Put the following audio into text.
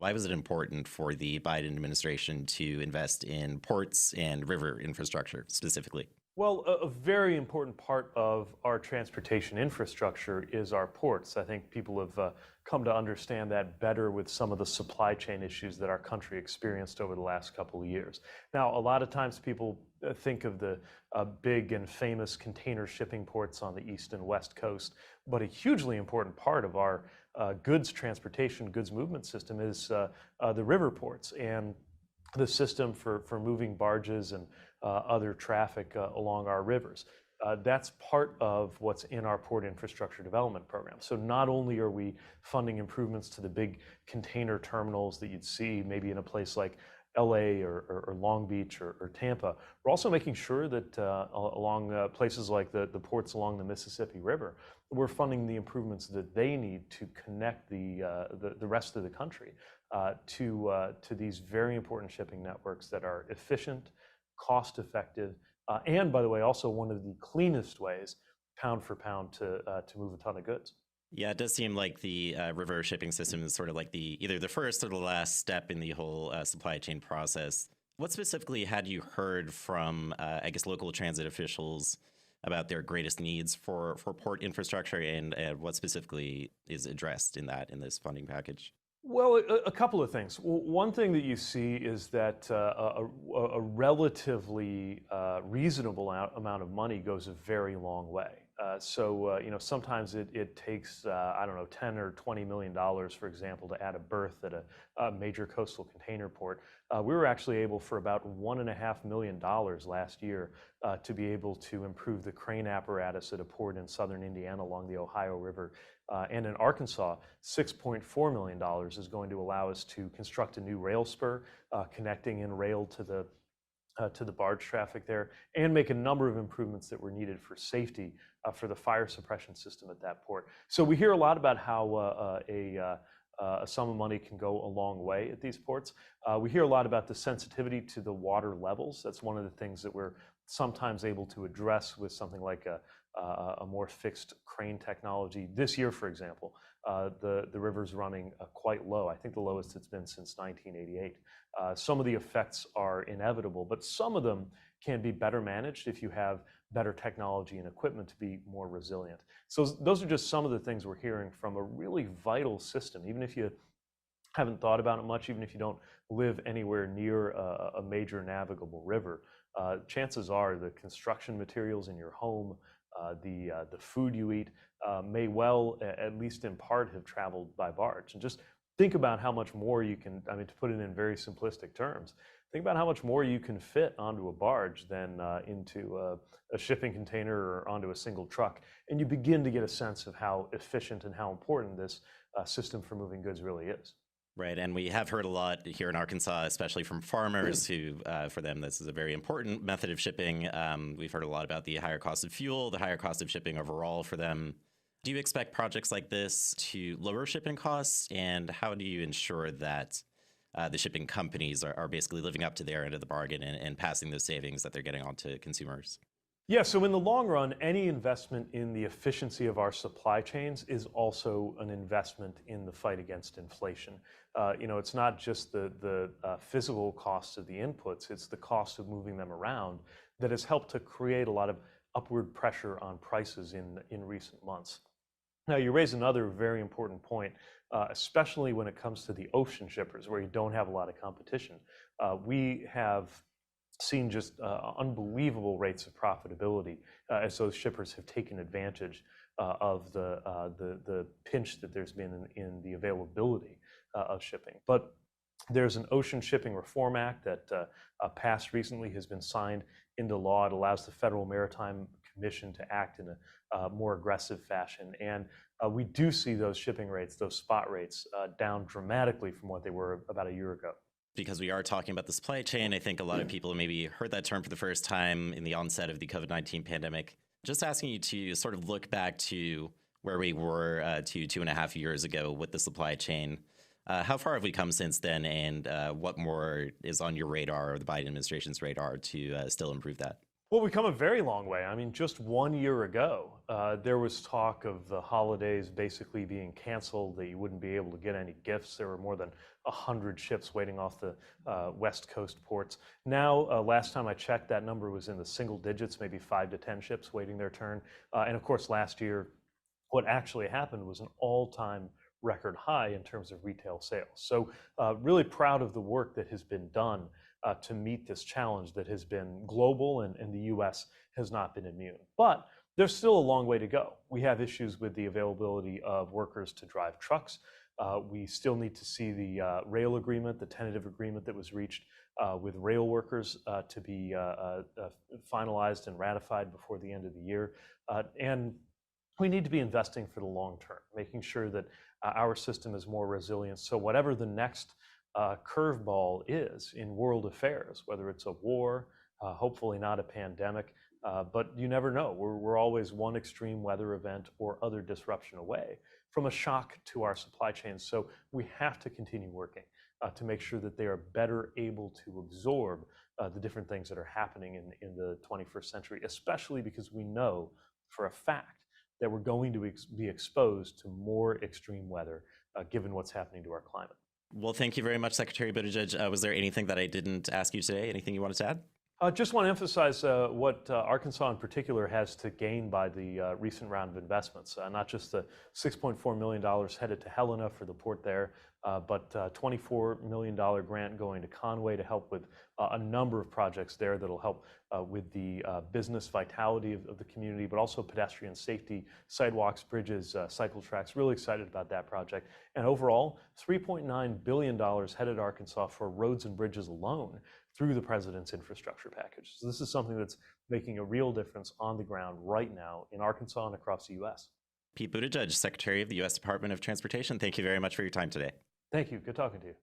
Why was it important for the Biden administration to invest in ports and river infrastructure specifically? Well, a very important part of our transportation infrastructure is our ports. I think people have come to understand that better with some of the supply chain issues that our country experienced over the last couple of years. Now, a lot of times people think of the big and famous container shipping ports on the east and west coast, but a hugely important part of our goods transportation, goods movement system is the river ports and the system for moving barges and other traffic along our rivers. That's part of what's in our port infrastructure development program. So not only are we funding improvements to the big container terminals that you'd see maybe in a place like LA or Long Beach or Tampa, we're also making sure that along places like the ports along the Mississippi River, we're funding the improvements that they need to connect the rest of the country to these very important shipping networks that are efficient, cost effective, and by the way, also one of the cleanest ways, pound for pound, to move a ton of goods. Yeah, it does seem like the river shipping system is sort of like either the first or the last step in the whole supply chain process. What specifically had you heard from, I guess, local transit officials about their greatest needs for port infrastructure, and what specifically is addressed in this funding package? Well, a couple of things. One thing that you see is that a relatively reasonable amount of money goes a very long way. Sometimes it takes, I don't know, 10 or $20 million, for example, to add a berth at a major coastal container port. We were actually able for about $1.5 million last year to be able to improve the crane apparatus at a port in southern Indiana along the Ohio River. And in Arkansas, $6.4 million is going to allow us to construct a new rail spur, connecting in rail to the barge traffic there, and make a number of improvements that were needed for safety for the fire suppression system at that port. So we hear a lot about how a sum of money can go a long way at these ports. We hear a lot about the sensitivity to the water levels. That's one of the things that we're sometimes able to address with something like a more fixed crane technology. This year, for example, the river's running quite low. I think the lowest it's been since 1988. Some of the effects are inevitable, but some of them can be better managed if you have better technology and equipment to be more resilient. So those are just some of the things we're hearing from a really vital system. Even if you haven't thought about it much, even if you don't live anywhere near a major navigable river, chances are the construction materials in your home, the food you eat may well, at least in part, have traveled by barge. And just think about how much more you can, I mean, to put it in very simplistic terms, think about how much more you can fit onto a barge than into a shipping container or onto a single truck. And you begin to get a sense of how efficient and how important this system for moving goods really is. Right, and we have heard a lot here in Arkansas, especially from farmers who, for them, this is a very important method of shipping. We've heard a lot about the higher cost of fuel, the higher cost of shipping overall for them. Do you expect projects like this to lower shipping costs, and how do you ensure that the shipping companies are basically living up to their end of the bargain and passing those savings that they're getting on to consumers? Yeah, so in the long run, any investment in the efficiency of our supply chains is also an investment in the fight against inflation. It's not just the physical costs of the inputs, it's the cost of moving them around that has helped to create a lot of upward pressure on prices in recent months. Now, you raise another very important point, especially when it comes to the ocean shippers, where you don't have a lot of competition. We have seen just unbelievable rates of profitability as those shippers have taken advantage of the pinch that there's been in the availability of shipping. But there's an Ocean Shipping Reform Act that passed recently, has been signed into law. It allows the Federal Maritime Commission to act in a more aggressive fashion. And we do see those shipping rates, those spot rates, down dramatically from what they were about a year ago. Because we are talking about the supply chain, I think a lot of people maybe heard that term for the first time in the onset of the COVID-19 pandemic. Just asking you to sort of look back to where we were 2.5 years ago with the supply chain. How far have we come since then, and what more is on your radar or the Biden administration's radar to still improve that? Well, we've come a very long way. I mean, just 1 year ago, there was talk of the holidays basically being canceled, that you wouldn't be able to get any gifts. There were more than 100 ships waiting off the West Coast ports. Now, last time I checked, that number was in the single digits, maybe 5 to 10 ships waiting their turn. And of course, last year, what actually happened was an all-time record high in terms of retail sales. So really proud of the work that has been done to meet this challenge that has been global, and the US has not been immune. But there's still a long way to go. We have issues with the availability of workers to drive trucks. We still need to see the rail agreement, the tentative agreement that was reached with rail workers to be finalized and ratified before the end of the year. And we need to be investing for the long term, making sure that our system is more resilient. So whatever the next curveball is in world affairs, whether it's a war, hopefully not a pandemic, but you never know. We're always one extreme weather event or other disruption away from a shock to our supply chains. So we have to continue working to make sure that they are better able to absorb the different things that are happening in the 21st century, especially because we know for a fact that we're going to be exposed to more extreme weather given what's happening to our climate. Well, thank you very much, Secretary Buttigieg. Was there anything that I didn't ask you today? Anything you wanted to add? I just want to emphasize what Arkansas in particular has to gain by the recent round of investments, not just the $6.4 million headed to Helena for the port there, but $24 million grant going to Conway to help with a number of projects there that'll help with the business vitality of the community, but also pedestrian safety, sidewalks, bridges, cycle tracks. Really excited about that project. And overall, $3.9 billion headed to Arkansas for roads and bridges alone through the president's infrastructure package. So this is something that's making a real difference on the ground right now in Arkansas and across the U.S. Pete Buttigieg, Secretary of the U.S. Department of Transportation, thank you very much for your time today. Thank you. Good talking to you.